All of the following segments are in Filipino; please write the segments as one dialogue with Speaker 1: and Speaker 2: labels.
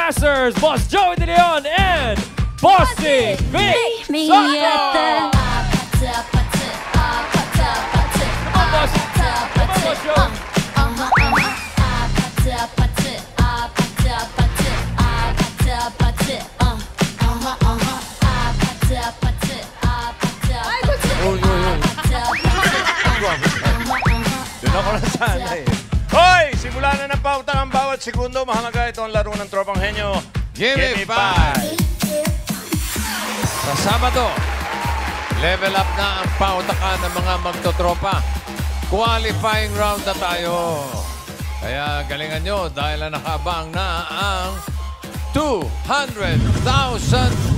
Speaker 1: Masters, Boss Joey De Leon and Bossing Vic Soto!
Speaker 2: Doon ako na sana eh. Hoy! Simula na ng pautang ang bawat segundo. Mahalaga ito ang laro ng Tropang Henyo.
Speaker 3: Gimme 5! Sa Sabado, level up na ang pautakan ng mga magtotropa. Qualifying round na tayo. Kaya galingan nyo dahil nakabang na ang 200,000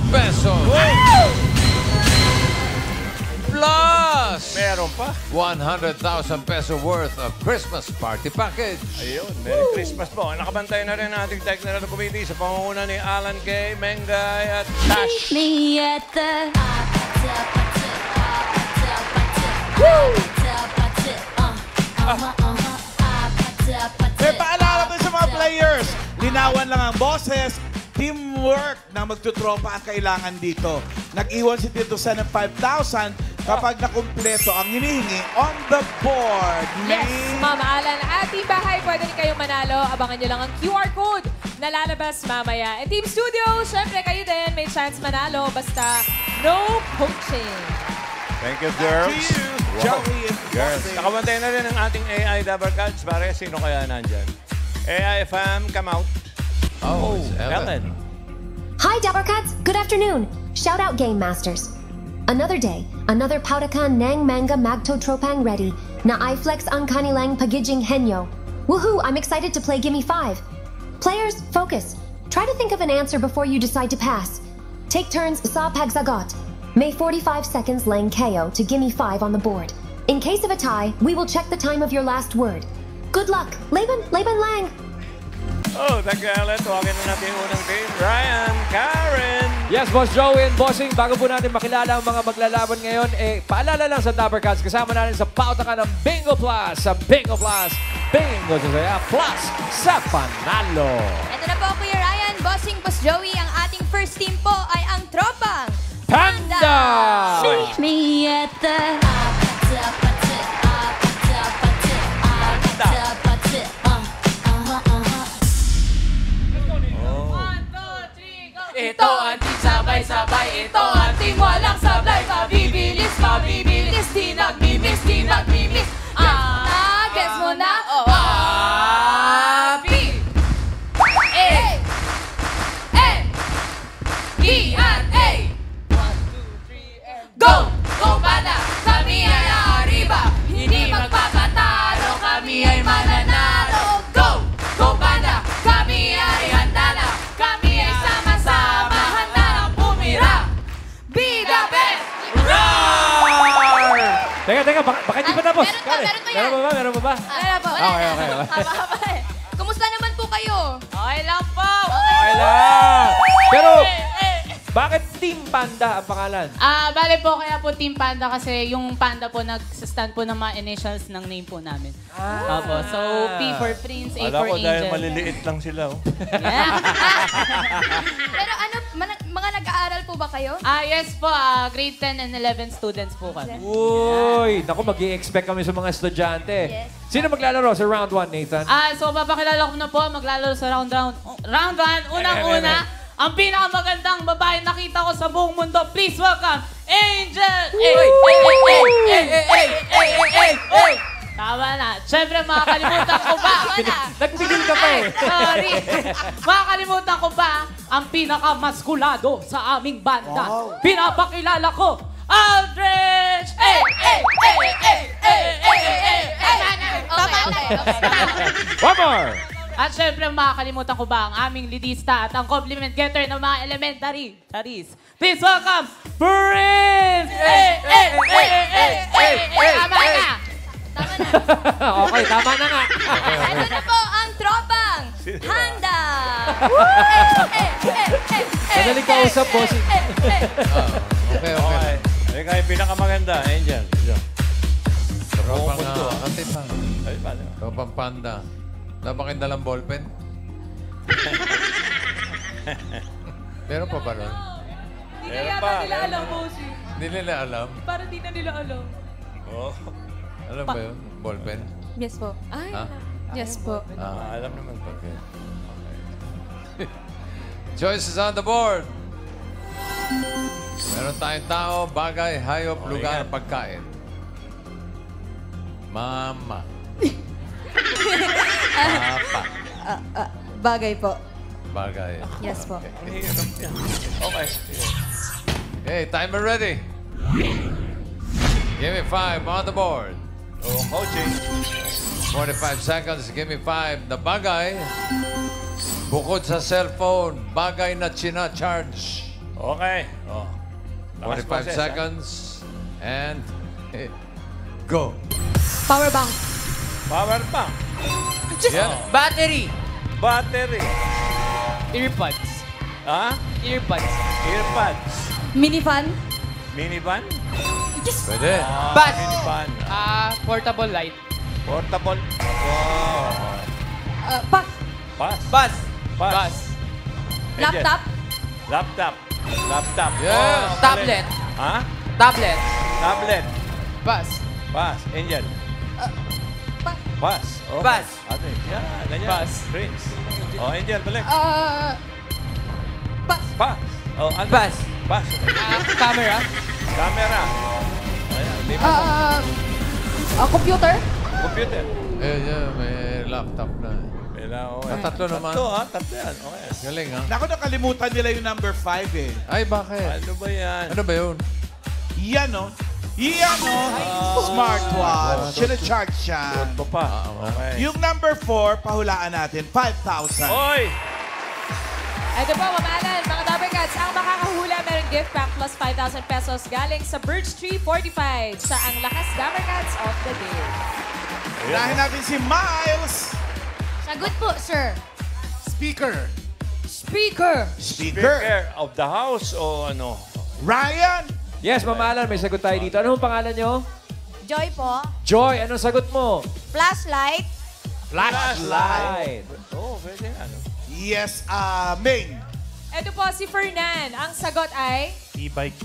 Speaker 3: pesos. Plus!
Speaker 2: Meron pa.
Speaker 3: 100,000 peso worth of Christmas party package.
Speaker 2: Ayun, Merry Christmas po. Nakabantay na rin ang ating technical committee sa pangunguna ni Alan K, Mengay at Tash.
Speaker 4: Me at the...
Speaker 5: May paalala ko sa mga players. Linawan lang ang boses. Teamwork na magtutropa ang kailangan dito. Nag-iwan si Tito Sen ng 5,000 kapag nakumpleto ang hinihingi on the board.
Speaker 6: Yes, Mama Alan. At Team Bahay, pwede rin kayong manalo. Abangan nyo lang ang QR code na lalabas mamaya. And Team Studio, syempre kayo din may chance manalo. Basta no coaching.
Speaker 2: Thank you, girls.
Speaker 5: To you,
Speaker 2: Wow.
Speaker 5: Joey and
Speaker 2: Girls.
Speaker 5: Bossing.
Speaker 2: Nakabantay na rin ang ating AI Dabber Cards. Pare, sino kaya nandyan? AI fam, come out.
Speaker 3: Oh, it's Ellen.
Speaker 2: Ellen.
Speaker 7: Hi, Dabbercats. Good afternoon. Shout out, Game Masters. Another day, another Pautakan Nang Manga Magto Tropang ready. Na iflex ang kanilang pagiging henyo. Woohoo! I'm excited to play Gimme 5. Players, focus. Try to think of an answer before you decide to pass. Take turns sa pagsagot. May 45 seconds lang KO to Gimme 5 on the board. In case of a tie, we will check the time of your last word. Good luck. Laban Lang.
Speaker 2: Oh, thank you, Ellen. Tuwagin na natin yung unang team. Ryan, Karen.
Speaker 1: Yes, Boss Joey and Bossing, bago po natin makilala ang mga maglalaban ngayon, paalala lang sa Dabbercats, kasama natin sa pautakan ng Bingo Plus. Sa Bingo Plus, Bingo sa saya, plus sa panalo.
Speaker 4: Ito na po, Kuya Ryan, Bossing, Boss Joey. Ang ating first team po ay ang Tropang
Speaker 1: Panda!
Speaker 4: See me at the...
Speaker 6: Ito ang team sabay-sabay. Ito ang team walang sablay. Mabibilis, mabibilis. Di nagmimiss, di nagmimiss. Guess mo na? B A N E and A. 1, 2, 3, and go! Go Panda! Kami ay arriba. Hindi magpapatalo. Kami ay mananalo. Go! Go Panda! Kami ay handa na. Kami ay sama-sama. Handa ng pumira. Be the best!
Speaker 1: Roar! Teka, baka hindi pa tapos.
Speaker 4: Meron pa yan.
Speaker 1: Meron pa ba?
Speaker 4: Wala po.
Speaker 1: Okay.
Speaker 4: Haba eh. Kumusta naman po kayo?
Speaker 6: Okay lang po.
Speaker 1: Okay lang. Pero, bakit Team Panda ang pangalan?
Speaker 8: Bale po, kaya po Team Panda kasi yung Panda po nag-stand po ng mga initials ng name po namin. Opo. So, P for Prince, A
Speaker 2: Alam
Speaker 8: for
Speaker 2: ko dahil
Speaker 8: Angel.
Speaker 2: maliliit lang sila. Oh.
Speaker 8: Yeah.
Speaker 4: Pero ano, mga nag-aaral po ba kayo?
Speaker 8: Yes po, grade 10 and 11 students po kami.
Speaker 1: Uy, naku, mag-i-expect kami sa mga estudyante.
Speaker 4: Yes.
Speaker 1: Sino maglalaro sa round 1, Nathan?
Speaker 8: So, papakilala ko na po, maglalaro sa round 1. Unang-una, ang pinakamagandang babae nakita ko sa buong mundo. Please welcome, Angel! Tama na. Siyempre, makakalimutan ko ba?
Speaker 1: Nagpigil ka pa eh.
Speaker 8: Sorry. Makakalimutan ko ba ang pinakamaskulado sa aming banda? Pinapakilala ko, Aldrich!
Speaker 4: Okay.
Speaker 1: One more.
Speaker 8: At syempre, makakalimutan ko ba ang aming lidista at ang compliment getter ng mga elementary. Charis. Please welcome, Prince! Tama na!
Speaker 1: Okay, tama na nga.
Speaker 4: Ito na po ang Tropang Handa!
Speaker 1: Madaling kausap, Bossing.
Speaker 3: Okay.
Speaker 2: Ikaw yung pinakamaganda, Angel.
Speaker 3: Tropang katipan.
Speaker 2: Ay, paano?
Speaker 3: Tropang Panda. Wala ba kayong dalang ballpen? Meron pa ba nun?
Speaker 8: Hindi
Speaker 2: Meron
Speaker 8: kaya
Speaker 2: pa,
Speaker 8: nila
Speaker 2: meron
Speaker 8: alam,
Speaker 2: pa.
Speaker 8: bossing.
Speaker 3: Hindi nila alam.
Speaker 8: Parang di na nila alam.
Speaker 2: Oh.
Speaker 3: Alam ba yun? Ballpen?
Speaker 4: Yes po.
Speaker 8: Ay,
Speaker 3: Ha?
Speaker 4: Yes po.
Speaker 2: Alam naman po.
Speaker 3: Okay. Choices on the board. Meron tayong tao, bagay, hayop,
Speaker 2: Oh,
Speaker 3: lugar,
Speaker 2: yan.
Speaker 3: pagkain. Mama. Papa.
Speaker 4: Bagay po.
Speaker 3: Bagay.
Speaker 4: Yes po.
Speaker 3: Okay.
Speaker 2: Ang hirap yan. Okay.
Speaker 3: Okay, timer ready. Give me 5 on the board.
Speaker 2: Oh, coaching.
Speaker 3: 45 seconds, give me 5. Na bagay, bukod sa cellphone, bagay na china-charge.
Speaker 2: Okay. Oh. Lakas
Speaker 3: 45
Speaker 2: boses,
Speaker 3: seconds, and go.
Speaker 4: Power bank.
Speaker 2: Power bank.
Speaker 3: Yeah.
Speaker 6: Battery.
Speaker 2: Battery.
Speaker 6: Earpods.
Speaker 2: Ha?
Speaker 6: Earpods.
Speaker 2: Earpads.
Speaker 4: Minifan.
Speaker 2: Minivan?
Speaker 3: Pwede.
Speaker 6: Bus.
Speaker 2: Minivan.
Speaker 6: Portable light.
Speaker 2: Portable. Wow.
Speaker 4: Pass.
Speaker 2: Pass.
Speaker 6: Bus.
Speaker 2: Pass.
Speaker 6: Bus.
Speaker 2: Angel.
Speaker 4: Laptop.
Speaker 2: Laptop. Laptop.
Speaker 3: Yes.
Speaker 2: Oh,
Speaker 6: Tablet.
Speaker 2: Ha?
Speaker 6: Tablet.
Speaker 2: Tablet.
Speaker 6: Bus.
Speaker 2: Pass. Angel.
Speaker 4: Pass.
Speaker 2: Pass. Oh.
Speaker 6: Pass.
Speaker 2: Ate. Yan. Ganyan.
Speaker 6: Pass.
Speaker 2: Prince. Oh, Angel. Balik.
Speaker 4: Pass.
Speaker 2: Pass. Oh, ano?
Speaker 6: Pass.
Speaker 2: Pass.
Speaker 6: Camera.
Speaker 2: Camera. Ayan. Lima.
Speaker 4: Computer.
Speaker 2: Computer.
Speaker 3: Yeah, may laptop na. Tatlo naman.
Speaker 2: Tatlo, ha? Tatlo yan. Okay.
Speaker 3: Galing, ha?
Speaker 5: Naku, nakalimutan nila yung number 5 eh.
Speaker 3: Ay, bakit?
Speaker 2: Ano ba yan?
Speaker 3: Ano ba yun?
Speaker 5: Yan o. Yan o. Smartwatch. Sina-charge siya.
Speaker 2: Ito pa. Okay.
Speaker 5: Yung number 4, pahulaan natin, 5,000.
Speaker 2: Oy!
Speaker 8: Ito po, mamahalan, mga Dabber Cats. Ang makakahula meron gift pack plus 5,000 pesos galing sa Birch Tree Fortified sa ang lakas Dabber Cats of the day.
Speaker 5: Unahin natin si Miles.
Speaker 4: Sagot po, sir.
Speaker 5: Speaker.
Speaker 4: Speaker.
Speaker 5: Speaker.
Speaker 2: Speaker of the house o ano?
Speaker 5: Ryan.
Speaker 1: Yes, mamahalan, may sagot tayo dito. Ano ang pangalan nyo?
Speaker 4: Joy po.
Speaker 1: Joy, anong sagot mo?
Speaker 4: Flashlight.
Speaker 1: Flashlight.
Speaker 2: Oh, pwede nga, no?
Speaker 5: Yes, Main.
Speaker 8: Ito po si Fernan. Ang sagot ay
Speaker 2: E-bike.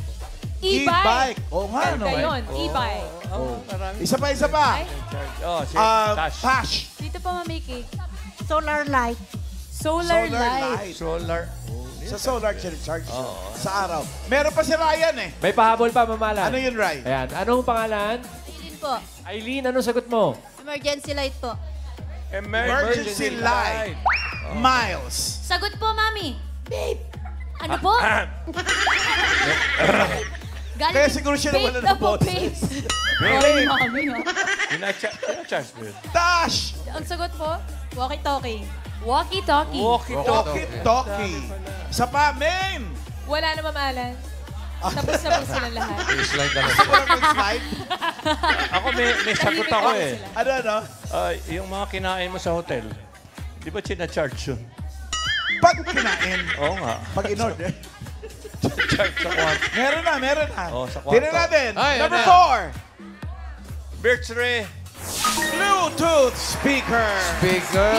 Speaker 8: e-bike.
Speaker 5: Oo nga, no?
Speaker 8: Ayun, e-bike.
Speaker 2: Oh, marami.
Speaker 5: Isa pa, isa pa.
Speaker 8: Ay,
Speaker 2: Oh, si Tash.
Speaker 5: Tash.
Speaker 8: dito po, Mamiki.
Speaker 4: Solar light.
Speaker 8: Solar light.
Speaker 2: Solar.
Speaker 5: Sa solar charge sa araw. Meron pa si Ryan eh.
Speaker 1: May pahabol pa, mamahalan.
Speaker 5: Ano yun, Ryan?
Speaker 1: Ayan, anong pangalan?
Speaker 4: Silin po.
Speaker 1: Aileen, anong sagot mo?
Speaker 4: Emergency light po.
Speaker 5: Emergency light. Miles.
Speaker 4: Sagot po, Mami. Babe. Ano po? Galing
Speaker 5: Kaya
Speaker 4: din-
Speaker 5: siguro siya
Speaker 4: babe
Speaker 5: nawala
Speaker 4: na
Speaker 5: ng
Speaker 4: po,
Speaker 5: boses.
Speaker 4: babe.
Speaker 2: Really?
Speaker 8: Mami, oh.
Speaker 2: Pina-charge mo yun.
Speaker 5: Tash.
Speaker 8: Ang sagot po, walkie-talkie. Walkie-talkie.
Speaker 5: Walkie-talkie. Isa pa, Main.
Speaker 8: Wala na mamahalan. Tapos na po silang lahat.
Speaker 3: I-slide na lang.
Speaker 5: Walang mag-slide.
Speaker 2: Ako may sagot ako eh.
Speaker 5: Ano?
Speaker 2: Yung mga kinain mo sa hotel, di ba charge yun?
Speaker 5: Pag kinain,
Speaker 2: Oo nga.
Speaker 5: pag in-order.
Speaker 2: Charge sa kwarto.
Speaker 5: Meron na.
Speaker 2: Oh, sa kwarto.
Speaker 5: Tingnan natin.
Speaker 3: Ay,
Speaker 5: Number
Speaker 3: ano?
Speaker 5: 4.
Speaker 2: Birch Tree.
Speaker 5: Bluetooth speaker.
Speaker 3: Speaker.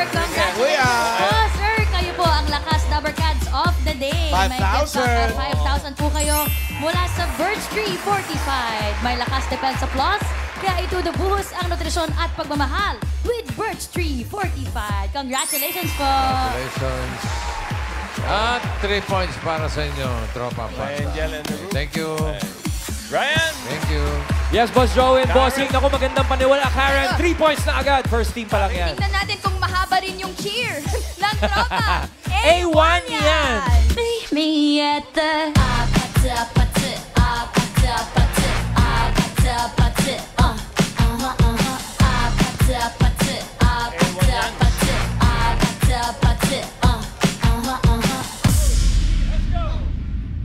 Speaker 4: Congratulations
Speaker 5: Kuya.
Speaker 4: po, sir. Kayo po ang lakas Dabber Cats of the day.
Speaker 5: 5,000.
Speaker 4: May gift pack at 5,000 po kayo mula sa Birch Tree Fortified. May lakas Depensa Plus, kaya itutubuhos ang nutrisyon at pagmamahal with Birch Tree Fortified. Congratulations po.
Speaker 3: Congratulations. At 3 points para sa inyo, tropa pa.
Speaker 2: Angel and the Group.
Speaker 3: Thank you.
Speaker 2: Ryan!
Speaker 3: Thank you.
Speaker 1: Yes, Boss Joey and Bossing. Naku, magandang paniwala. Karen, 3 points na agad. First team pa lang yan.
Speaker 4: Tingnan natin kung mahaba rin yung cheer ng tropa.
Speaker 1: A1 yan.
Speaker 4: Meet me at the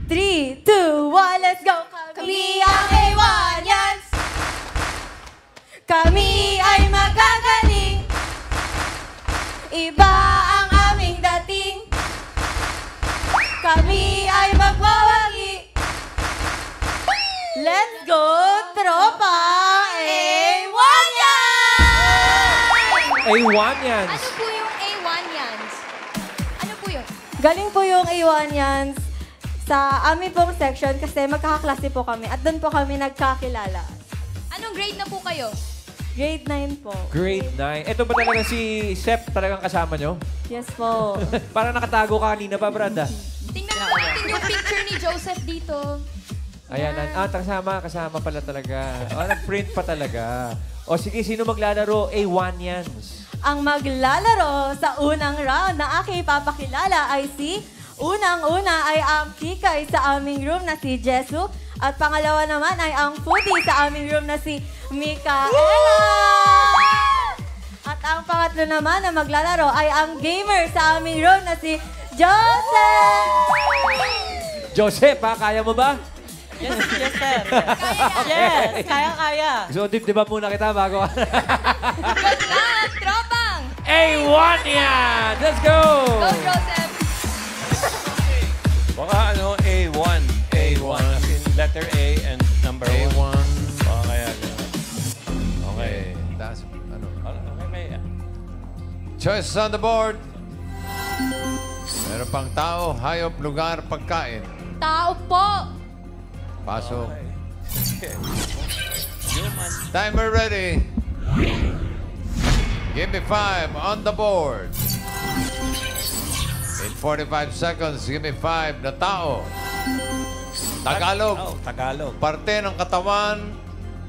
Speaker 4: Three, two, one, let's go! Kami ang A1-yans. Kami ay magagaling. Iba ang aming dating. Kami ay magwawagi. Let's go, tropa! A1-yans!
Speaker 1: A1 yan.
Speaker 4: Ano po yung A1-yans? Ano po yun?
Speaker 9: Galing po yung Iwanyans sa amin pong section kasi magkakaklase po kami at doon po kami nagkakilala.
Speaker 6: Anong grade na po kayo?
Speaker 9: Grade 9 po.
Speaker 1: Grade 9. Ito ba talaga si Sep talagang kasama nyo?
Speaker 9: Yes po.
Speaker 1: Parang nakatago ka kanina pa, Brad.
Speaker 6: Tingnan po natin yung picture ni Joseph dito.
Speaker 1: Ayan, kasama pala talaga. Nag-print pa talaga. O sige, sino maglalaro? A1yans.
Speaker 9: Ang maglalaro sa unang round na aking ipapakilala ay si unang-una ay ang kikay sa aming room na si Jesu at pangalawa naman ay ang foodie sa aming room na si Mikaela. At ang pangatlo naman na maglalaro ay ang gamer sa aming room na si Joseph.
Speaker 1: Joseph, kaya mo ba?
Speaker 8: Yes, sir. Yes, kaya-kaya.
Speaker 1: So, di ba muna kita bago?
Speaker 6: Good luck, tropang!
Speaker 1: A1 yan! Let's go!
Speaker 6: Go, Joseph!
Speaker 2: Baka A1. A1. As in letter A and number 1.
Speaker 3: A1.
Speaker 2: Baka kaya gano'n. Okay.
Speaker 3: That's, ano?
Speaker 2: Okay, may...
Speaker 3: Choices on the board. Meron pang tao, hayop, lugar, pagkain.
Speaker 6: Tao po!
Speaker 3: Pasok. Timer ready. Give me 5 on the board. In 45 seconds, give me 5 na tao. Tagalog.
Speaker 2: Oh, Tagalog.
Speaker 3: Parte ng katawan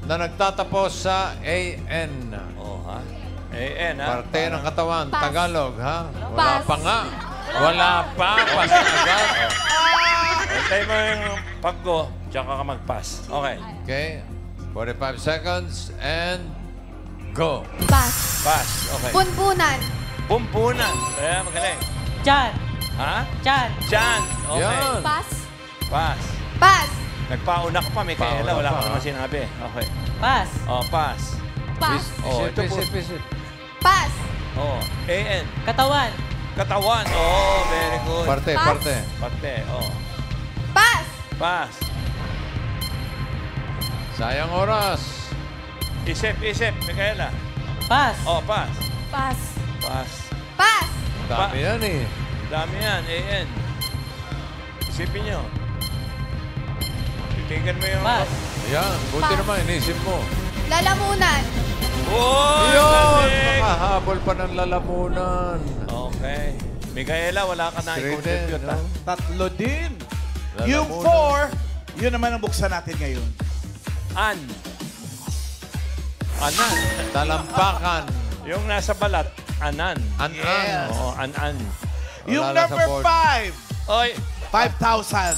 Speaker 3: na nagtatapos sa AN.
Speaker 2: Oh, ha? AN, ha?
Speaker 3: Parte ng katawan.
Speaker 6: Pass.
Speaker 3: Tagalog, ha? Wala
Speaker 6: Pass.
Speaker 3: pa nga. Wala pa. Pass agad.
Speaker 2: Antay mo yung pag-go, tsaka ka mag-pass. Okay.
Speaker 3: Okay. 45 seconds and go.
Speaker 6: Pass.
Speaker 2: Pass. Okay.
Speaker 6: Punpunan.
Speaker 2: Pumpunan. Kaya magaling.
Speaker 8: Chan.
Speaker 2: Ha?
Speaker 8: Chan.
Speaker 2: Chan. Okay.
Speaker 3: Yan.
Speaker 6: Pass.
Speaker 2: Pass.
Speaker 6: Pass.
Speaker 2: Nagpauna ka pa, Mikaela.
Speaker 3: Pauna
Speaker 2: Wala
Speaker 3: pa,
Speaker 2: ka
Speaker 3: ha?
Speaker 2: naman sinabi. Okay.
Speaker 8: Pass.
Speaker 2: Oh, pass.
Speaker 6: Pass.
Speaker 2: Oh, ito po.
Speaker 3: Visit.
Speaker 6: Pass.
Speaker 2: Oh, AN.
Speaker 8: Katawan.
Speaker 2: Katawan. Oh, very good.
Speaker 3: Parte,
Speaker 6: Pass.
Speaker 3: parte.
Speaker 2: Parte. Oh.
Speaker 6: Pass.
Speaker 2: Pass.
Speaker 3: Sayang oras.
Speaker 2: Isip, Mikaela.
Speaker 8: Pass.
Speaker 2: Oh, pass.
Speaker 6: Pass.
Speaker 2: Pass.
Speaker 6: Pass.
Speaker 3: Dami yan eh.
Speaker 2: Dami yan, AN. Isipin nyo. Titigan mo yung...
Speaker 8: Pass.
Speaker 3: Yan. Buti
Speaker 6: Pass.
Speaker 3: naman, inisip mo.
Speaker 6: Lalamunan.
Speaker 2: Oh,
Speaker 3: Yun!
Speaker 2: galing!
Speaker 3: Makahabol pa ng lalamunan.
Speaker 2: Okay. Mikaela, wala ka na
Speaker 3: Straight
Speaker 2: i-contribute,
Speaker 3: in,
Speaker 2: ha?
Speaker 3: no?
Speaker 5: Tatlo din.
Speaker 3: Lalamunan.
Speaker 5: Yung 4, yun naman ang buksan natin ngayon.
Speaker 2: An. Anan.
Speaker 3: Talampakan.
Speaker 2: Yung nasa balat, anan.
Speaker 3: An-an.
Speaker 5: Yes.
Speaker 2: Oo, an-an.
Speaker 5: Yung
Speaker 3: Wala lang sa
Speaker 5: number
Speaker 3: board.
Speaker 5: 5,
Speaker 2: Oy,
Speaker 5: 5,000.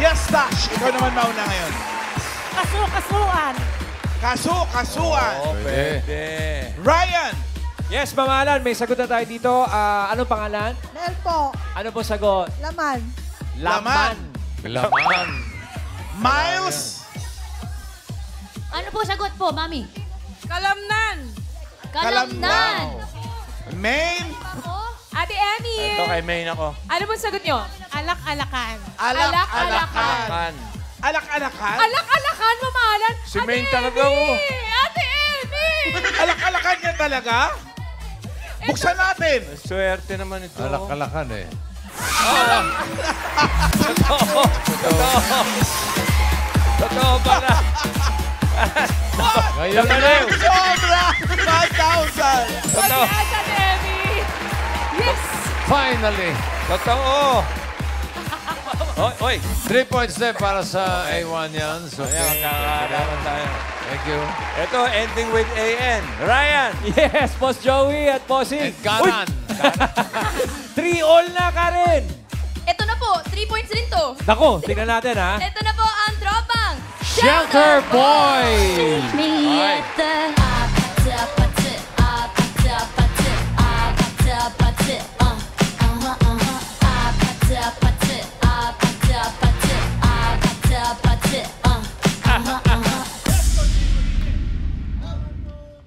Speaker 5: Yes, Tash. Ikaw naman mauna ngayon.
Speaker 8: Kasuan.
Speaker 5: Kasuan.
Speaker 2: oh,
Speaker 3: Pwede.
Speaker 2: pwede.
Speaker 5: Ryan.
Speaker 1: Yes, mamahalan. May sagot na tayo dito. Anong pangalan?
Speaker 9: Nel po.
Speaker 1: Ano po sagot?
Speaker 9: Laman.
Speaker 5: Laman.
Speaker 3: Laman.
Speaker 5: Miles.
Speaker 4: Ano po sagot po, Mami?
Speaker 6: Kalamnan.
Speaker 4: Kalamnan.
Speaker 5: Main.
Speaker 6: Ate Emmy.
Speaker 2: Ito kay Maine ako.
Speaker 6: Ano po sagot nyo? Alak-alakan.
Speaker 5: Alak-alakan.
Speaker 2: Kan.
Speaker 5: Alak-alakan.
Speaker 6: Alak-alakan, mamahalan.
Speaker 2: Si Maine talaga, oh.
Speaker 6: Ate Emmy!
Speaker 5: Alak-alakan yan talaga? Buksan natin.
Speaker 2: Swerte naman ito.
Speaker 3: Alak-alakan eh.
Speaker 2: Totoo pala.
Speaker 3: Ngayon na.
Speaker 2: Galing.
Speaker 5: Sobra. 5,000.
Speaker 2: Totoo.
Speaker 6: Ate Emmy! Yes!
Speaker 3: Finally.
Speaker 2: Totoo. Oy.
Speaker 3: 3 points din para sa A1 yan. So,
Speaker 2: Ayan, magkakaalaman tayo.
Speaker 3: Thank you.
Speaker 2: Ito, ending with AN. Ryan.
Speaker 1: Yes, Boss Joey at Bossing.
Speaker 3: And Karan.
Speaker 1: 3-all na, Karen.
Speaker 6: Ito na po, 3 points rin to.
Speaker 1: Nako, tingnan natin, ha?
Speaker 6: Ito na po ang tropang
Speaker 1: Shelter Boys!
Speaker 4: Me
Speaker 2: Ay.
Speaker 4: at the...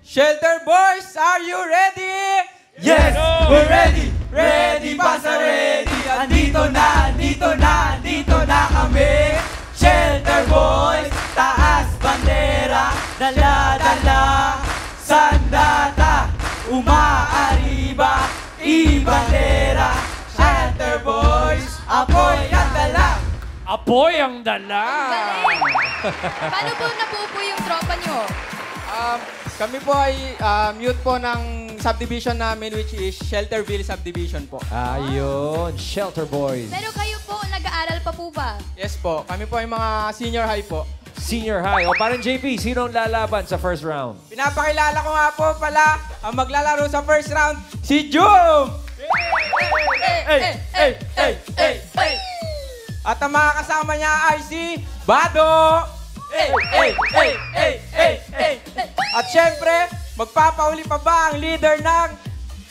Speaker 10: Shelter Boys, are you ready?
Speaker 1: Yes,
Speaker 10: we're ready! Ready pa sa ready! Andito na kami! Shelter Boys, taas bandera! Dala-dala, sandata! Umaariba, ibandera! Shelter
Speaker 1: Apoy ang dala.
Speaker 6: Galing! Paano po nabuo yung tropa nyo?
Speaker 10: Kami po ay youth po ng subdivision namin, which is Shelterville Subdivision po.
Speaker 1: Ayun, Shelter Boys.
Speaker 6: Pero kayo po, nag-aaral pa po ba?
Speaker 10: Yes po, kami po ay mga senior high po.
Speaker 1: Senior high. O parang JP, sino ang lalaban sa first round?
Speaker 10: Pinapakilala ko nga po pala ang maglalaro sa first round, si Jum! At ang mga kasama niya ay si Bado! At syempre, magpapauli pa ba ang leader ng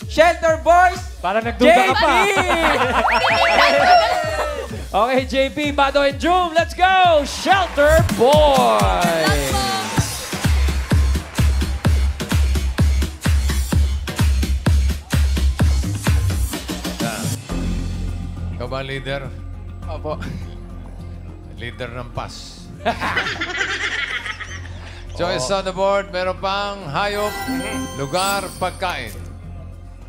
Speaker 10: Shelter Boys?
Speaker 1: Parang nagduda ka pa.
Speaker 10: JP!
Speaker 1: Okay, JP, Bado, and Jum, let's go! Shelter Boys!
Speaker 3: Ikaw ba leader?
Speaker 10: Opo.
Speaker 3: Leader ng PAS. Choice on the board, meron pang hayop, lugar, pagkain.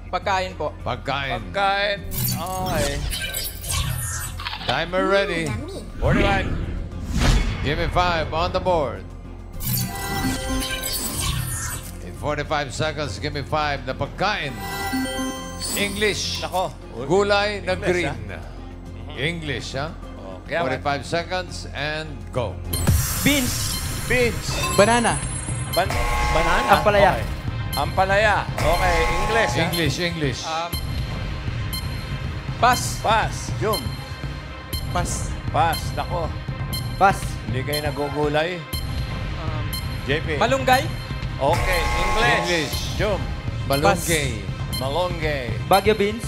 Speaker 10: Pagkain po.
Speaker 3: Pagkain.
Speaker 2: Pagkain. Okay.
Speaker 3: Timer ready.
Speaker 2: 45.
Speaker 3: Give me 5 on the board. In 45 seconds, give me 5 na pagkain. English.
Speaker 2: Nako.
Speaker 3: Gulay na
Speaker 2: English,
Speaker 3: green. English, ha?
Speaker 2: Kaya
Speaker 3: 45 seconds and go.
Speaker 10: Beans.
Speaker 2: Beans.
Speaker 10: Banana.
Speaker 2: Banana.
Speaker 10: Ampalaya.
Speaker 2: Okay. Ampalaya. Okay. English. ha?
Speaker 3: English.
Speaker 10: Pass.
Speaker 2: Pass. Jum.
Speaker 10: Pass.
Speaker 2: Pass. Nako.
Speaker 10: Pass.
Speaker 2: Hindi kayo nagugulay. JP.
Speaker 10: Malunggay.
Speaker 2: Okay. English.
Speaker 3: English.
Speaker 2: Jum.
Speaker 3: Malunggay.
Speaker 2: Malunggay.
Speaker 10: Baguio beans.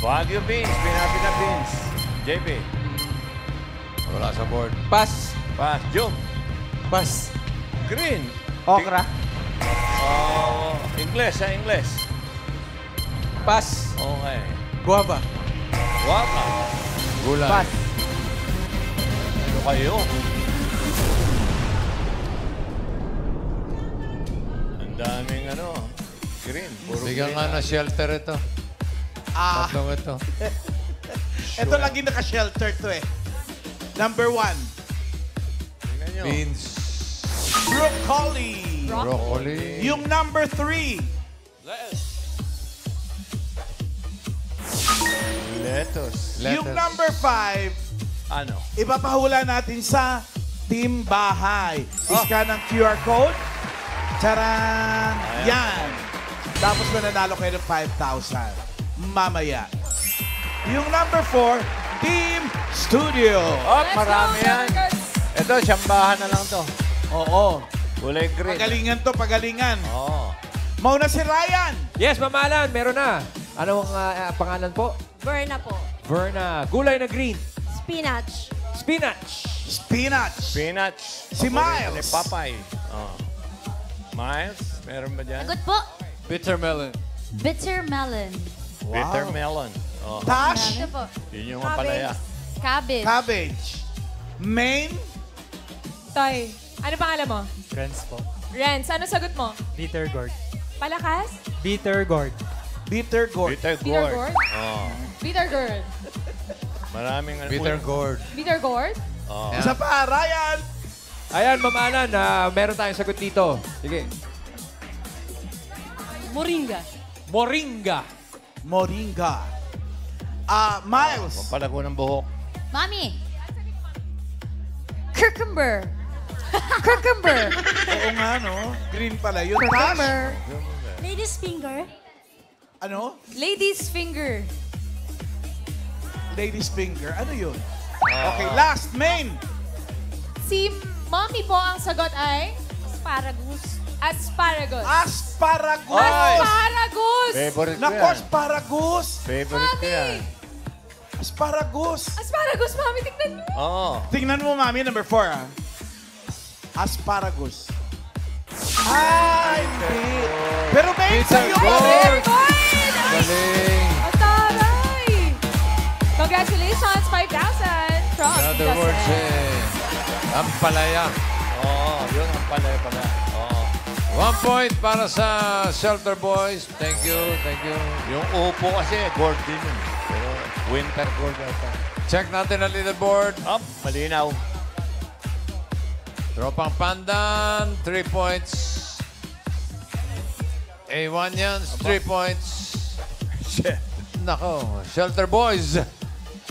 Speaker 2: Wagyu beans. Pinapi na beans. JP.
Speaker 3: Wala sa board.
Speaker 10: Pass.
Speaker 2: Pass. Jum.
Speaker 10: Pass.
Speaker 2: Green.
Speaker 10: Okra.
Speaker 2: Oh, English ha, English.
Speaker 10: Pass.
Speaker 2: Okay.
Speaker 10: Guava.
Speaker 2: Waka.
Speaker 3: Gulay.
Speaker 10: Pass.
Speaker 2: Ano kayo? Ang daming green. Puro
Speaker 3: Bigyan
Speaker 2: green.
Speaker 3: nga na shelter ito. Tatlong ito.
Speaker 5: Ito lagi naka-shelter to eh. Number 1,
Speaker 2: Tingnan nyo.
Speaker 3: Beans.
Speaker 5: broccoli.
Speaker 3: Broccoli.
Speaker 5: Yung number 3,
Speaker 2: Lettuce.
Speaker 5: yung number 5,
Speaker 2: Ano?
Speaker 5: ipapahula natin sa Team Bahay. Iska ng QR code. Charan! Yan. Tapos mananalo kayo ng 5,000. Mamaya. Yung number 4, Team Studio.
Speaker 2: Oh, marami yan. Ito, tsambahan na lang to.
Speaker 5: Oo.
Speaker 2: Kulay green.
Speaker 5: Pagalingan to, pagalingan.
Speaker 2: Oo.
Speaker 5: Mauna si Ryan.
Speaker 1: Yes, Mamalan, meron na. Anong pangalan po?
Speaker 9: Berna po.
Speaker 1: Verna. Gulay na green.
Speaker 9: Spinach.
Speaker 1: Spinach.
Speaker 5: Spinach.
Speaker 2: Spinach.
Speaker 5: Si Miles.
Speaker 2: Ni Papay. Oh. Miles, meron ba dyan?
Speaker 4: Sagot po.
Speaker 3: Bitter melon.
Speaker 4: Bitter melon.
Speaker 2: Bitter melon. Oh.
Speaker 5: Tash.
Speaker 4: Ito po.
Speaker 2: Yun yung ampalaya.
Speaker 4: Cabbage.
Speaker 5: Cabbage. Main.
Speaker 8: Toy, ano pangalan mo?
Speaker 10: Friends po.
Speaker 8: Renz, ano sagot mo?
Speaker 10: Bitter gourd.
Speaker 8: Palakas?
Speaker 10: Bitter gourd.
Speaker 5: Bitter gourd.
Speaker 2: Bitter
Speaker 8: Bitter
Speaker 2: gourd.
Speaker 8: gourd?
Speaker 2: Oh.
Speaker 8: Bitter gourd.
Speaker 2: Maraming
Speaker 3: Bitter gourd.
Speaker 8: Bitter gourd?
Speaker 2: Oh.
Speaker 5: Isa pa, Ryan.
Speaker 1: Ayan, Mamalan, meron tayong sagot dito. Sige.
Speaker 8: Moringa.
Speaker 1: Moringa.
Speaker 5: Moringa. Miles.
Speaker 2: Pampalago ng buhok.
Speaker 4: Mami. Cucumber. Cucumber.
Speaker 5: Oo nga, no? Green pala yun. Tash.
Speaker 9: Ladies finger.
Speaker 5: Ano?
Speaker 8: Lady's finger.
Speaker 5: Ladies finger. Ano yun? Okay, last. Main.
Speaker 8: Si Mommy po ang sagot ay?
Speaker 9: Asparagus.
Speaker 8: Asparagus.
Speaker 5: Asparagus.
Speaker 8: Asparagus!
Speaker 2: Favorite ko
Speaker 5: Nako,
Speaker 2: yan.
Speaker 5: asparagus.
Speaker 2: Favorite ko yan.
Speaker 5: Asparagus.
Speaker 8: Asparagus, Mami, tignan niyo.
Speaker 2: Oo.
Speaker 5: Tingnan mo, Mami, number 4, ah. Asparagus. Hindi. Pero main sa'yo pa rin.
Speaker 8: Very good!
Speaker 3: Galing.
Speaker 8: Ataray! Congratulations, 5,000 from
Speaker 3: In other
Speaker 8: Tita
Speaker 3: words,
Speaker 8: Sen.
Speaker 3: ampalaya.
Speaker 2: Oo, yun ang palaya pala. Oo.
Speaker 3: 1 point para sa Shelter Boys. Thank you, thank you.
Speaker 2: Yung upo kasi, gourd din yun. Pero Winter cold ata.
Speaker 3: Check natin ang leaderboard.
Speaker 2: Up, malinaw.
Speaker 3: Tropang Pandan, 3 points. A1 yan, 3 points. Nako, Shelter Boys,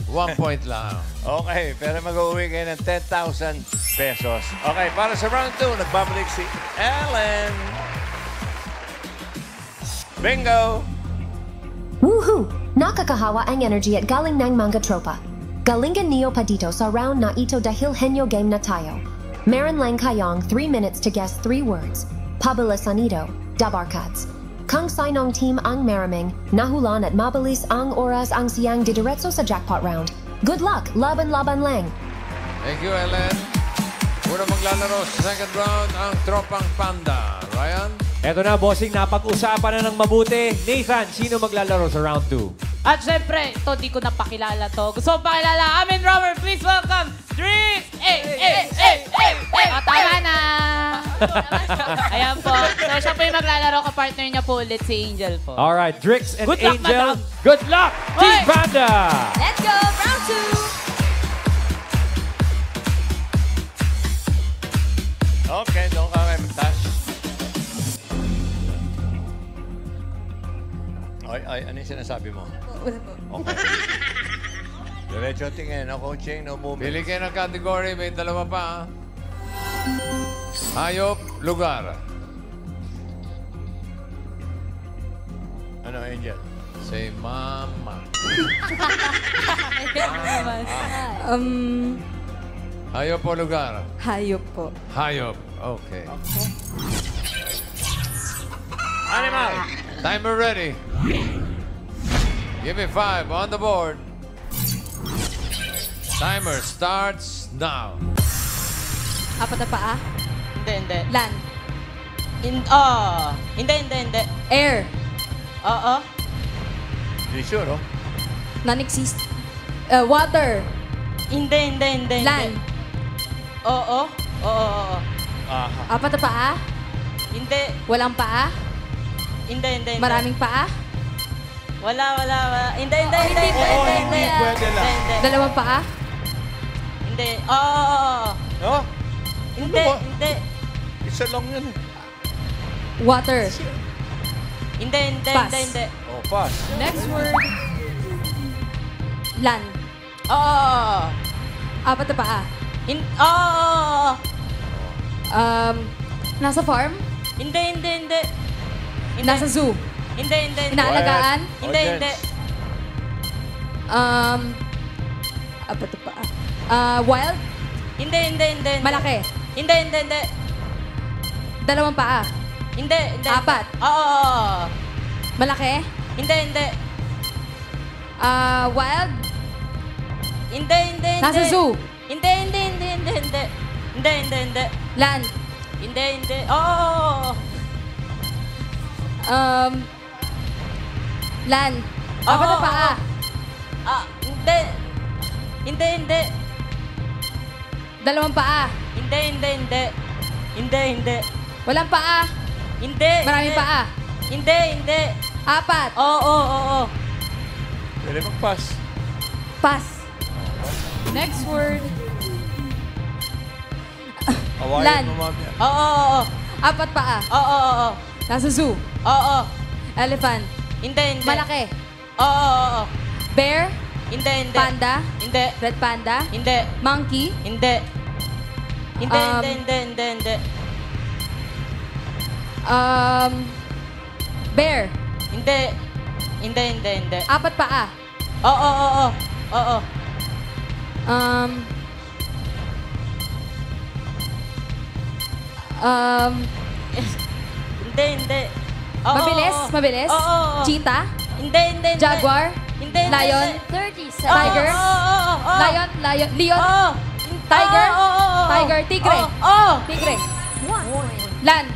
Speaker 3: 1 point lang.
Speaker 2: Okay, pero mag-uwi kayo ng 10,000 pesos. Okay, para sa round 2, nagbabalik si Ellen. Bingo!
Speaker 7: Woohoo! Nakakahawa ang energy at galing ng mga tropa. Galingan niyo pa dito sa round na ito dahil henyo game na tayo. Meron lang kayong 3 minutes to guess 3 words. Pabilisan ito, Dabarkads. Kung sinong team ang maraming, nahulan at mabilis ang oras ang siyang didiretso sa jackpot round. Good luck! Laban-laban lang!
Speaker 3: Thank you, Ellen. Una maglalaro sa second round ang Tropang Panda. Ryan?
Speaker 1: Eto na, bossing, napag-usapan na ng mabuti. Nathan, sino maglalaro sa round 2?
Speaker 8: At syempre, ito di ko napakilala to. Gusto ko pakilala. Amin, Robert, please welcome Drix! Tama na! Ayan po. So, siya po yung maglalaro. Kapartner niya po ulit si Angel po.
Speaker 1: Alright, Drix and
Speaker 8: Good luck,
Speaker 1: Angel.
Speaker 8: madam.
Speaker 1: Good luck, Team
Speaker 8: Hoy!
Speaker 1: Panda!
Speaker 6: Let's go, round 2.
Speaker 2: Okay, doon ka kayo mag-touch. Ay, ano yung sinasabi mo? Okay. Diretso tingin, no coaching, no movement.
Speaker 3: Pili kayo ng category. May dalawa pa. Hayop, lugar.
Speaker 2: Ano, Angel?
Speaker 3: Say mama. Hayop o lugar?
Speaker 9: Hayop po.
Speaker 3: Hayop. Okay.
Speaker 2: Animal!
Speaker 3: Timer ready. Give me 5 on the board. Timer starts now.
Speaker 9: Apat na paa.
Speaker 8: Hindi.
Speaker 9: Land.
Speaker 8: Hindi.
Speaker 9: Air.
Speaker 8: Oo.
Speaker 2: Hindi sure, oh.
Speaker 9: Non-exist. Water.
Speaker 8: Hindi.
Speaker 9: Land.
Speaker 8: Oo.
Speaker 2: Aha.
Speaker 9: Apat na paa.
Speaker 8: Hindi.
Speaker 9: Walang paa.
Speaker 8: Hindi.
Speaker 9: Maraming paa.
Speaker 8: Wala. Hindi.
Speaker 5: Hindi pwede lang.
Speaker 8: Hindi.
Speaker 9: Dalawang paa.
Speaker 8: Hindi. Oo.
Speaker 2: Oh?
Speaker 8: Hindi.
Speaker 2: ba?
Speaker 8: Hindi.
Speaker 2: Isa lang yun eh.
Speaker 9: Water.
Speaker 8: Hindi.
Speaker 9: Pass.
Speaker 8: Hindi.
Speaker 2: Oh, pass.
Speaker 9: Next word. Land.
Speaker 8: Oo.
Speaker 9: Apat na paa.
Speaker 8: Oo.
Speaker 9: Nasa farm.
Speaker 8: Hindi.
Speaker 9: Nasa zoo.
Speaker 8: Hindi.
Speaker 9: Inaalagaan.
Speaker 8: Hindi.
Speaker 9: Apat na paa. Wild.
Speaker 8: Hindi.
Speaker 9: Malaki.
Speaker 8: Hindi.
Speaker 9: Dalawang paa.
Speaker 8: Hindi.
Speaker 9: Apat.
Speaker 8: Oo.
Speaker 9: Malaki.
Speaker 8: Hindi.
Speaker 9: Wild.
Speaker 8: Hindi.
Speaker 9: Nasa zoo.
Speaker 8: Hindi.
Speaker 9: Land.
Speaker 8: Hindi. Oo.
Speaker 9: Land. Apat na paa.
Speaker 8: Hindi.
Speaker 9: Dalawang paa.
Speaker 8: Hindi.
Speaker 9: Walang paa.
Speaker 8: Hindi.
Speaker 9: Maraming paa.
Speaker 8: Hindi.
Speaker 9: Apat.
Speaker 8: Oo.
Speaker 2: Pwede mag-pass.
Speaker 9: Pass. Next word.
Speaker 2: Awayan
Speaker 9: Land.
Speaker 2: mo mamaya.
Speaker 8: Oo.
Speaker 9: Apat paa.
Speaker 8: Oo.
Speaker 9: Nasa zoo.
Speaker 8: Oo.
Speaker 9: Elephant.
Speaker 8: Hindi.
Speaker 9: Malaki.
Speaker 8: Oo.
Speaker 9: Bear.
Speaker 8: Hindi.
Speaker 9: Panda.
Speaker 8: Hindi.
Speaker 9: Red panda.
Speaker 8: Hindi.
Speaker 9: Monkey.
Speaker 8: Hindi. Hindi.
Speaker 9: Bear.
Speaker 8: Hindi.
Speaker 9: Apat paa.
Speaker 8: Oo. Hindi.
Speaker 9: Mabilis.
Speaker 8: Oo.
Speaker 9: Cheetah.
Speaker 8: Hindi.
Speaker 9: Jaguar.
Speaker 8: Hindi.
Speaker 9: Lion.
Speaker 4: 30 seconds.
Speaker 9: Tiger. Lion. Leon. Tiger. Tiger. Tigre. Tigre. Land.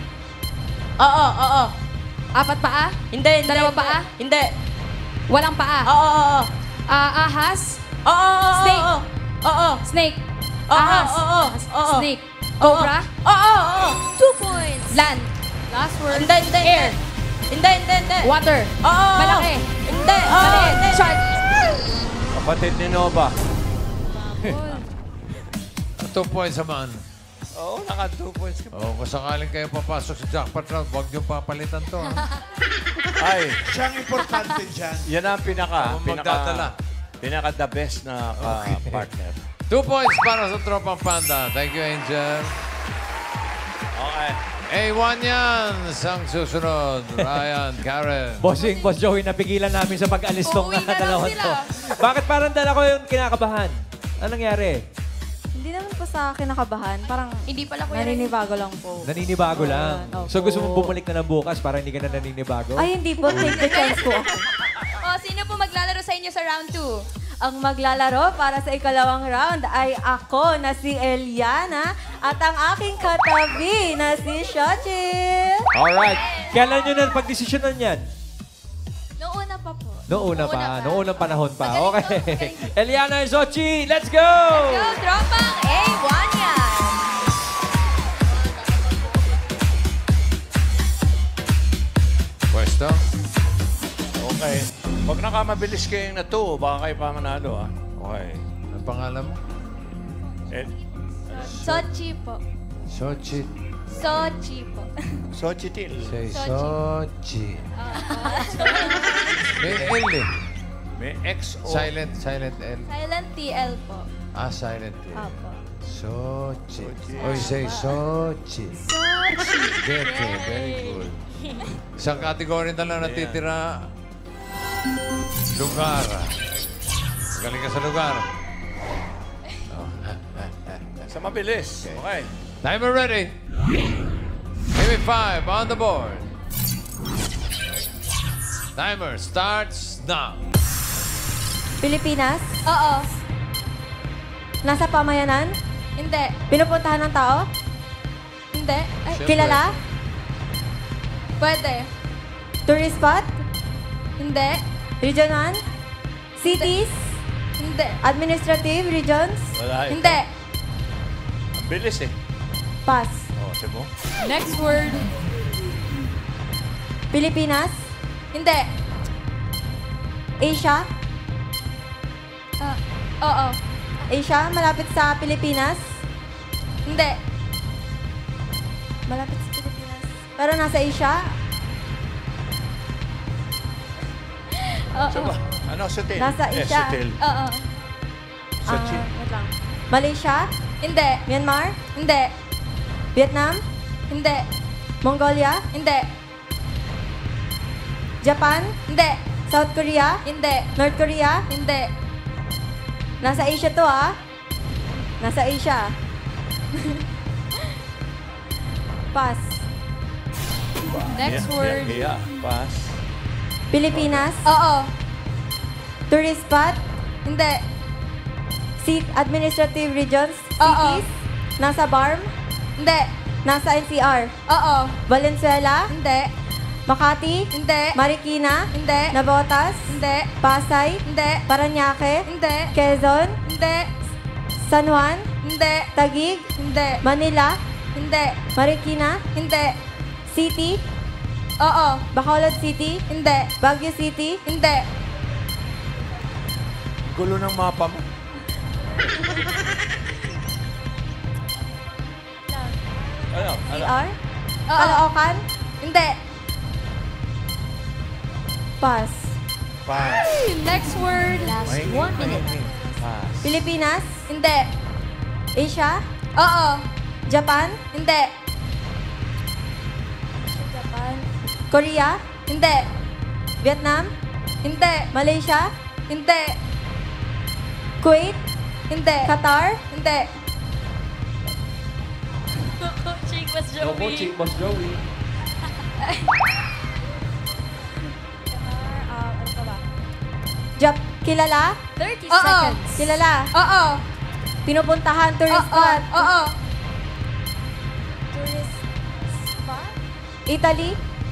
Speaker 8: Oo.
Speaker 9: Apat paa.
Speaker 8: Hindi.
Speaker 9: Dalawang paa?
Speaker 8: Hindi.
Speaker 9: Walang paa.
Speaker 8: Oo.
Speaker 9: Ahas.
Speaker 8: Oo.
Speaker 9: Snake.
Speaker 8: Oo.
Speaker 9: Snake.
Speaker 8: Oo.
Speaker 9: Ahas.
Speaker 8: Oo.
Speaker 9: Snake. Cobra.
Speaker 8: Oo.
Speaker 4: 2 points.
Speaker 9: Land. Last word.
Speaker 8: Hindi.
Speaker 9: Air.
Speaker 8: Hindi.
Speaker 9: Water.
Speaker 8: Oo.
Speaker 9: Malaki.
Speaker 8: Hindi.
Speaker 9: Maliit.
Speaker 8: Hindi.
Speaker 9: Shark.
Speaker 2: Kapatid ni Nova.
Speaker 3: 2 points naman.
Speaker 2: Oo, naka 2 points ka.
Speaker 3: Oh, kung sakaling kayo papasok sa jackpot round, huwag niyo papalitan to.
Speaker 2: Ay,
Speaker 5: Siyang importante dyan.
Speaker 2: yan ang
Speaker 3: Ako magdadala.
Speaker 2: pinaka the best na partner.
Speaker 3: 2 points para sa Tropang Panda. Thank you, Angel.
Speaker 2: Okay.
Speaker 3: A1 yan. Sang susunod. Ryan, Karen.
Speaker 1: Bossing, Boss Joey, napigilan namin sa pag-alis tong
Speaker 6: Uuwi na lang
Speaker 1: dalawang
Speaker 6: sila.
Speaker 1: to. Bakit parang dala ko yung kinakabahan? Anong nangyari?
Speaker 9: Hindi naman po sa kinakabahan. Parang
Speaker 6: Hindi pala Kuya Ray.
Speaker 9: naninibago lang po.
Speaker 1: Naninibago lang.
Speaker 9: Opo.
Speaker 1: So gusto mong bumalik na ng bukas para hindi ka na naninibago?
Speaker 9: Ay, hindi po. Take the chance po ako.
Speaker 6: Sino po maglalaro sa inyo sa round 2?
Speaker 9: Ang maglalaro para sa ikalawang round ay ako na si Eliana at ang aking katabi na si Shochil.
Speaker 1: Alright. Kailan nyo na pag-desisyonan yan?
Speaker 6: Noong una pa po.
Speaker 1: Noong una pa.
Speaker 6: pa.
Speaker 1: Noong unang panahon pa.
Speaker 6: Magaling
Speaker 1: Okay.
Speaker 6: to, magaling.
Speaker 1: Eliana and Xochitl, let's go!
Speaker 6: Go, tropang A1 yan!
Speaker 3: Pwesto.
Speaker 2: Okay. Huwag na ka mabilis kayong na 2. Baka kayo pa manalo, ha? Okay.
Speaker 3: Ang pangalan mo?
Speaker 2: Eh,
Speaker 6: Sochi po.
Speaker 3: Sochi.
Speaker 6: Sochi po.
Speaker 2: Xochitl.
Speaker 3: Say
Speaker 6: Sochi.
Speaker 3: Sochi. May L eh.
Speaker 2: May XO.
Speaker 3: Silent L.
Speaker 6: Silent TL po.
Speaker 3: Silent L.
Speaker 6: Apo.
Speaker 3: Sochi. Oy, say Sochi.
Speaker 6: Sochi.
Speaker 3: Very good. Isang kategory na lang natitira. Lugar. Galing ka sa lugar.
Speaker 2: Sa mabilis. Okay.
Speaker 3: Timer ready. Give me 5 on the board. Timer starts now.
Speaker 9: Pilipinas,
Speaker 6: Oo.
Speaker 9: nasa pamayanan,
Speaker 6: Hindi.
Speaker 9: pinupuntahan ng tao,
Speaker 6: Hindi. Ay,
Speaker 3: Siyempre.
Speaker 9: kilala,
Speaker 6: pwede.
Speaker 9: tourist spot,
Speaker 6: Hindi.
Speaker 9: region 1, cities,
Speaker 6: Hindi.
Speaker 9: administrative regions,
Speaker 2: Wala ito.
Speaker 6: Hindi.
Speaker 2: Ang bilis eh.
Speaker 9: pass.
Speaker 2: Oh, sabi mo?
Speaker 6: Next word.
Speaker 9: Pilipinas,
Speaker 6: Hindi.
Speaker 9: Asia,
Speaker 6: Oo.
Speaker 9: Asia, malapit sa Pilipinas,
Speaker 6: Hindi.
Speaker 9: malapit sa Pilipinas, pero nasa Asia,
Speaker 6: Oo.
Speaker 2: Ano, Sutil?
Speaker 9: Nasa
Speaker 2: Yes,
Speaker 9: Asia.
Speaker 2: Sutil.
Speaker 6: Oo.
Speaker 2: Sochi.
Speaker 9: wait lang. Malaysia,
Speaker 6: Hindi.
Speaker 9: Myanmar,
Speaker 6: Hindi.
Speaker 9: Vietnam,
Speaker 6: Hindi.
Speaker 9: Mongolia,
Speaker 6: Hindi.
Speaker 9: Japan,
Speaker 6: Hindi.
Speaker 9: South Korea,
Speaker 6: Hindi.
Speaker 9: North Korea,
Speaker 6: Hindi.
Speaker 9: nasa Asia to ah. Nasa Asia. Pass.
Speaker 6: Next word.
Speaker 2: Yeah, pass.
Speaker 9: Pilipinas,
Speaker 6: Oo.
Speaker 9: tourist spot,
Speaker 6: Hindi.
Speaker 9: administrative regions,
Speaker 6: Oo.
Speaker 9: cities, nasa BARM,
Speaker 6: Hindi.
Speaker 9: nasa NCR,
Speaker 6: Oo.
Speaker 9: Valenzuela,
Speaker 6: Hindi.
Speaker 9: Makati,
Speaker 6: Hindi.
Speaker 9: Marikina,
Speaker 6: Hindi.
Speaker 9: Navotas,
Speaker 6: Hindi.
Speaker 9: Pasay,
Speaker 6: Hindi.
Speaker 9: Paranaque,
Speaker 6: Hindi.
Speaker 9: Quezon,
Speaker 6: Hindi.
Speaker 9: San Juan,
Speaker 6: Hindi.
Speaker 9: Taguig,
Speaker 6: Hindi.
Speaker 9: Manila,
Speaker 6: Hindi.
Speaker 9: Marikina,
Speaker 6: Hindi.
Speaker 9: City,
Speaker 6: Oo.
Speaker 9: Bacolod City,
Speaker 6: Hindi.
Speaker 9: Baguio City,
Speaker 6: Hindi.
Speaker 2: Gulo ng mapa mo. Ano?
Speaker 9: CR,
Speaker 6: Oo.
Speaker 9: Caloocan,
Speaker 6: Hindi.
Speaker 9: Pass.
Speaker 2: Pass.
Speaker 6: Next word. Last 1 minute.
Speaker 2: Pass.
Speaker 9: Pilipinas,
Speaker 6: Hindi.
Speaker 9: Asia,
Speaker 6: Oo.
Speaker 9: Japan,
Speaker 6: Hindi.
Speaker 9: Japan, Korea,
Speaker 6: Hindi.
Speaker 9: Vietnam,
Speaker 6: Hindi.
Speaker 9: Malaysia,
Speaker 6: Hindi.
Speaker 9: Kuwait,
Speaker 6: Hindi.
Speaker 9: Qatar,
Speaker 6: Hindi.
Speaker 4: Coaching was
Speaker 1: No coaching, Boss Joey.
Speaker 9: ano pa ba? Kilala,
Speaker 4: 30
Speaker 6: Oo.
Speaker 4: seconds.
Speaker 9: kilala,
Speaker 6: Oo.
Speaker 9: pinupuntahan tourist spot,
Speaker 6: Oo.
Speaker 9: tourist spot, Italy,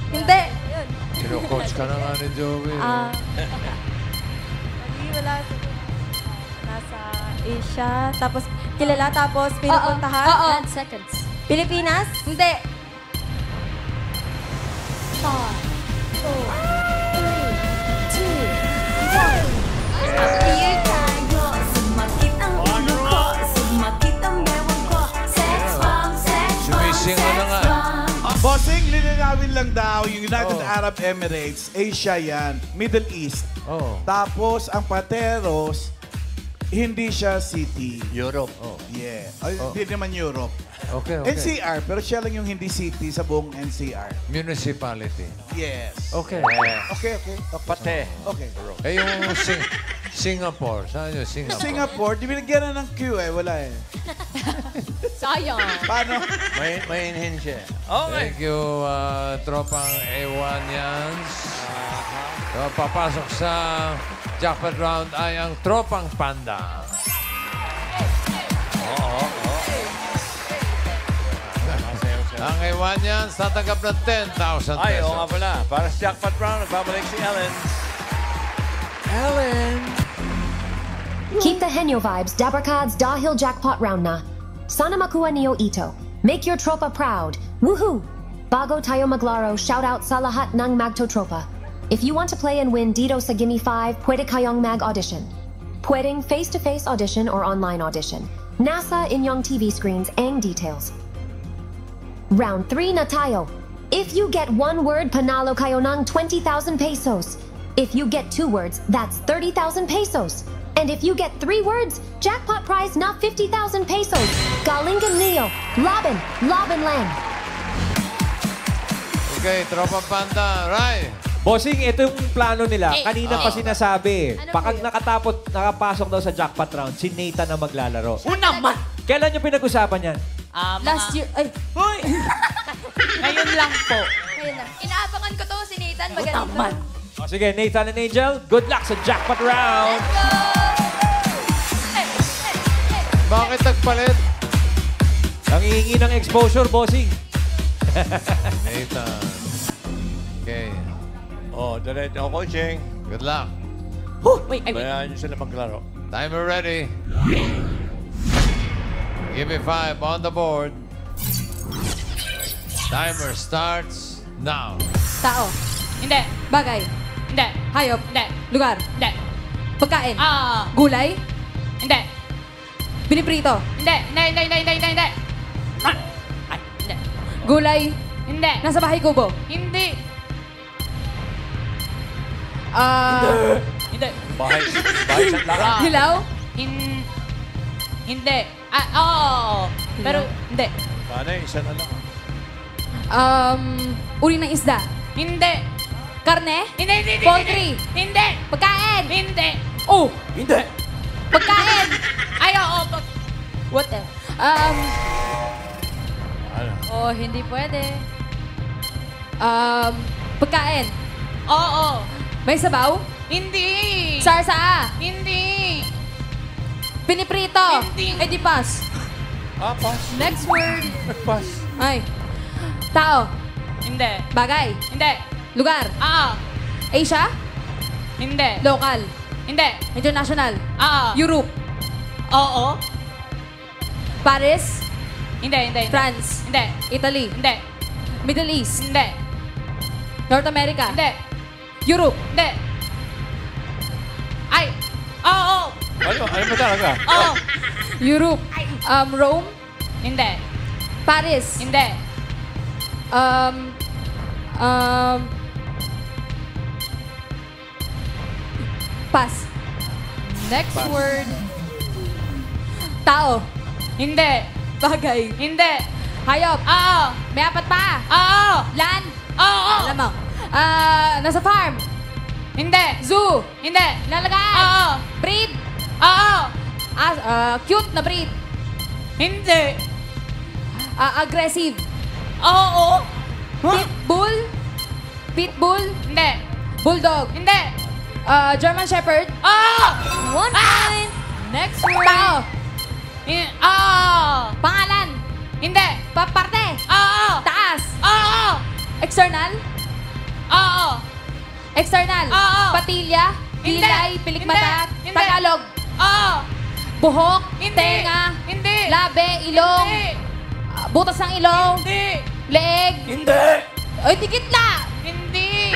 Speaker 6: Hindi.
Speaker 9: yun.
Speaker 3: Kino-coach ka na nga ni Joey.
Speaker 9: Hindi, wala. Nasa Asia, tapos kilala, tapos pinupuntahan.
Speaker 6: Oo.
Speaker 4: 10 seconds.
Speaker 9: Pilipinas,
Speaker 6: Hindi.
Speaker 4: 5, 4, 3, 2, 1.
Speaker 6: Up to you, guys.
Speaker 5: lang daw, yung United Arab Emirates, Asia yan, Middle East.
Speaker 3: Oh.
Speaker 5: Tapos, ang Pateros, hindi siya city.
Speaker 2: Europe.
Speaker 5: Yeah. Ay, hindi naman Europe.
Speaker 3: Okay, okay.
Speaker 5: NCR, pero siya lang yung hindi city sa buong NCR.
Speaker 3: Municipality.
Speaker 5: Yes.
Speaker 3: Okay.
Speaker 5: Okay.
Speaker 2: Pate.
Speaker 5: Okay.
Speaker 3: Eh, yung Singapore. Saan yung Singapore?
Speaker 5: Singapore, di binigyan na ng Q wala eh.
Speaker 6: Sayang.
Speaker 5: Paano?
Speaker 2: May inhin siya. Okay.
Speaker 3: Thank you, tropang A1yans. So, papasok sa jackpot round ay ang tropang panda. Ang A1yans tatanggap ng 10,000 pesos.
Speaker 2: Ay, oo nga pala. Para sa jackpot round, nagbabalik si Ellen.
Speaker 7: Keep the Henyo vibes, Dabarkads Dahil Jackpot Round na. Sana makuha niyo ito. Make your tropa proud. Woohoo! Bago tayo maglaro, shout out sa lahat ng magtotropa. If you want to play and win dito sa Gimme 5, pwede kayong mag-audition. Pwedeng face-to-face audition or online audition. Nasa inyong TV screens ang details. Round 3 na tayo. If you get one word, panalo kayo ng 20,000 pesos. If you get 2 words, that's 30,000 pesos. And if you get 3 words, jackpot prize na 50,000 pesos. Galingan niyo. Laban lang.
Speaker 3: Okay, tropang panda. Ray!
Speaker 1: Bossing, ito yung plano nila. Kanina pa sinasabi.
Speaker 6: Ano
Speaker 1: Pag
Speaker 6: po yun?
Speaker 1: nakapasok daw sa jackpot round, si Nathan na maglalaro.
Speaker 8: Naman!
Speaker 1: Kailan nyo pinag-usapan yan?
Speaker 8: Last year, ay, hoy! Ngayon lang po.
Speaker 6: Ayun na. Inaabangan ko to si Nathan. Magaling to.
Speaker 8: Naman.
Speaker 1: O, sige, Nathan and Angel, good luck sa jackpot round!
Speaker 3: Bakit nagpalit?
Speaker 1: Ang hihingi ng exposure, bossing.
Speaker 3: Nathan. Okay.
Speaker 2: Diretso coaching.
Speaker 3: Good luck.
Speaker 8: Wait,
Speaker 2: Bayaan nyo sila maglaro.
Speaker 3: Timer ready. Give me 5 on the board. Timer starts now.
Speaker 9: Tao.
Speaker 8: Hindi.
Speaker 9: Bagay.
Speaker 8: Hindi.
Speaker 9: Hayop.
Speaker 8: Hindi.
Speaker 9: Lugar.
Speaker 8: Hindi.
Speaker 9: Pagkain.
Speaker 8: Ah.
Speaker 9: Gulay.
Speaker 8: Hindi.
Speaker 9: Biniprito.
Speaker 8: Hindi. Hindi. Ay, hindi.
Speaker 9: Gulay.
Speaker 8: Hindi.
Speaker 9: Nasa bahay kubo.
Speaker 8: Hindi. Hindi.
Speaker 2: Bahay sa lakas.
Speaker 9: Hilaw.
Speaker 8: Hindi. Oo. Pero, hindi.
Speaker 2: Paano isa na lang?
Speaker 9: Uri ng isda.
Speaker 8: Hindi.
Speaker 9: Karne.
Speaker 8: Hindi.
Speaker 9: Poultry.
Speaker 8: Hindi.
Speaker 9: Pagkain.
Speaker 8: Hindi.
Speaker 9: Oh.
Speaker 1: Hindi.
Speaker 9: Pagkain.
Speaker 8: Ay, oo.
Speaker 9: What else?
Speaker 6: Oh, hindi pwede.
Speaker 9: Pagkain.
Speaker 8: Oo.
Speaker 9: May sabaw.
Speaker 8: Hindi.
Speaker 9: Sarsa.
Speaker 8: Hindi.
Speaker 9: Piniprito.
Speaker 8: Hindi.
Speaker 9: Eh di pass.
Speaker 2: Pass.
Speaker 9: Next word.
Speaker 2: Pass.
Speaker 9: Ay. Tao.
Speaker 8: Hindi.
Speaker 9: Bagay.
Speaker 8: Hindi.
Speaker 9: Lugar. Asia.
Speaker 8: Hindi.
Speaker 9: Local.
Speaker 8: Hindi.
Speaker 9: International.
Speaker 8: Europe. Oo.
Speaker 9: Paris.
Speaker 8: Hindi.
Speaker 9: France.
Speaker 8: Hindi.
Speaker 9: Italy.
Speaker 8: Hindi.
Speaker 9: Middle East.
Speaker 8: Hindi.
Speaker 9: North America.
Speaker 8: Hindi.
Speaker 9: Europe.
Speaker 8: Hindi. Ay. Oo.
Speaker 2: Ano ba talaga?
Speaker 8: Oo.
Speaker 9: Europe. Rome.
Speaker 8: Hindi.
Speaker 9: Paris.
Speaker 8: Hindi.
Speaker 9: Pass. Next word. Tao.
Speaker 8: Hindi.
Speaker 9: Bagay.
Speaker 8: Hindi.
Speaker 9: Hayop.
Speaker 8: Oo.
Speaker 9: May apat pa.
Speaker 8: Oo.
Speaker 9: Land.
Speaker 8: Oo.
Speaker 9: Alam mo. Nasa farm.
Speaker 8: Hindi.
Speaker 9: Zoo.
Speaker 8: Hindi.
Speaker 9: Lalagay.
Speaker 8: Oo.
Speaker 9: Breed.
Speaker 8: Oo.
Speaker 9: Cute na breed.
Speaker 8: Hindi.
Speaker 9: Aggressive.
Speaker 8: Oo.
Speaker 9: Pitbull. Pitbull.
Speaker 8: Hindi.
Speaker 9: Bulldog.
Speaker 8: Hindi.
Speaker 9: German Shepherd.
Speaker 8: Oo.
Speaker 9: 1 point. Next word. Tao.
Speaker 8: Oo.
Speaker 9: Pangalan.
Speaker 8: Hindi.
Speaker 9: Parte.
Speaker 8: Oo.
Speaker 9: Taas.
Speaker 8: Oo.
Speaker 9: External.
Speaker 8: Oo.
Speaker 9: External.
Speaker 8: Oo.
Speaker 9: Patilya.
Speaker 8: Hindi.
Speaker 9: Kilay. Pilikmata.
Speaker 8: Hindi.
Speaker 9: Tagalog.
Speaker 8: Oo.
Speaker 9: Buhok.
Speaker 8: Hindi.
Speaker 9: Tenga.
Speaker 8: Hindi.
Speaker 9: Labe. Ilong.
Speaker 8: Hindi.
Speaker 9: Butas ng ilong.
Speaker 8: Hindi.
Speaker 9: Leeg.
Speaker 1: Hindi.
Speaker 9: Oy, tikit na.
Speaker 8: Hindi.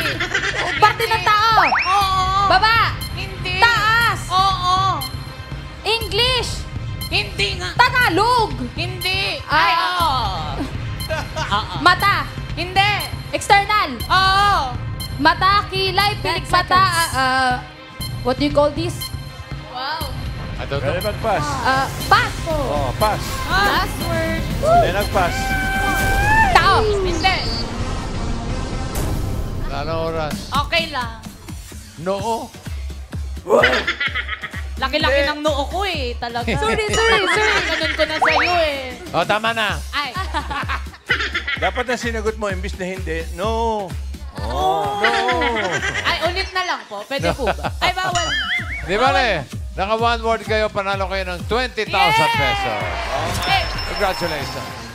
Speaker 9: Parte ng tao.
Speaker 8: Oo.
Speaker 9: Baba.
Speaker 8: Hindi.
Speaker 9: Taas.
Speaker 8: Oo.
Speaker 9: English.
Speaker 8: Hindi nga.
Speaker 9: Tagalog.
Speaker 8: Hindi.
Speaker 9: Ay.
Speaker 8: Oo.
Speaker 9: Mata.
Speaker 8: Hindi.
Speaker 9: External.
Speaker 6: Pascal.
Speaker 8: Oo.
Speaker 6: Mata, kilay, pilik mata. What do you call this?
Speaker 8: Wow.
Speaker 3: Ano to?
Speaker 2: Pwede mag-pass.
Speaker 6: Pass.
Speaker 2: Oh, pass.
Speaker 6: Last word.
Speaker 2: Hindi nag-pass.
Speaker 6: Tao.
Speaker 8: Hindi.
Speaker 3: Wala na oras.
Speaker 8: Okay lang.
Speaker 3: Noo.
Speaker 8: Laki-laki ng noo ko eh. Talaga.
Speaker 6: Sorry.
Speaker 8: Ganun ko na sa'yo eh.
Speaker 3: O, tama na.
Speaker 8: Ay.
Speaker 2: Dapat na sinagot mo, imbis na hindi. No.
Speaker 8: Ay, ulit na lang po. Pwede po ba? Ay, bawal.
Speaker 3: Di ba naka one word kayo, panalo kayo ng 20,000 pesos.
Speaker 8: Eh,
Speaker 3: Congratulations.